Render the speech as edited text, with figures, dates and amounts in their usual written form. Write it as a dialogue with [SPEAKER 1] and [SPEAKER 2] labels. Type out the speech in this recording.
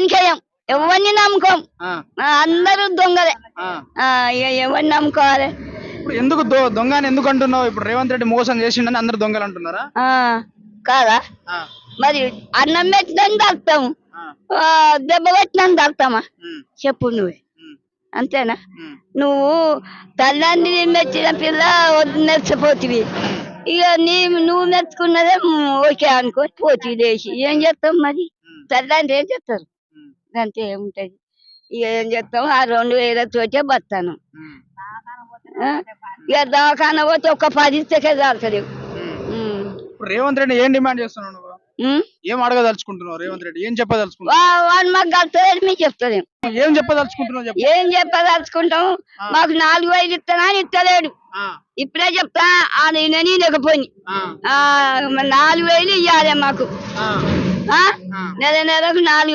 [SPEAKER 1] ఇంకేం ఎవరిని నమ్ముకోం. అందరూ దొంగలే. ఎవరిని నమ్ముకోవాలి?
[SPEAKER 2] ఇప్పుడు ఎందుకు దొంగ అని ఎందుకు అంటున్నావు? ఇప్పుడు రేవంత్ రెడ్డి మోసం చేసిండని అందరు దొంగలు అంటున్నారా?
[SPEAKER 1] కాదా? మరి అన్నం పెట్టినని తాగుతాము, దెబ్బ పెట్టినని తాగుతామా? చెప్పు నువ్వే. అంతేనా? నువ్వు తల్లాన్ని మెచ్చిన పిల్ల మెచ్చపోతివి, ఇక నువ్వు మెచ్చుకున్నదే ఓకే అనుకో పోతివి లేచి ఏం చేస్తాం? మరి తల్లాంటి ఏం చేస్తారు? అంతే ఏముంటది. ఇక ఏం చేస్తాం? ఆ 2000 బతాను. ఇక దవాఖాన పోతే ఒక్క 10 ఇస్తే చాలుతుంది.
[SPEAKER 2] రేవంత్ రెడ్డి ఏం డిమాండ్ చేస్తున్నావు నువ్వు? ఏం అడగదలుచుకుంటున్నావు? రేవంత్ రెడ్డి ఏం చెప్పదలుచుకుంటున్నావు?
[SPEAKER 1] వాడు మాకు కలుతుంది, మీకు చెప్తాను.
[SPEAKER 2] ఏం చెప్పదలుచుకుంటున్నావు?
[SPEAKER 1] ఏం చెప్పదలుచుకుంటాం? మాకు 4000 ఇస్తానా ఇస్తలేడు. ఇప్పుడే చెప్తా, నేను లేకపోయి 4000 ఇవ్వాలి మాకు. నెలకు 4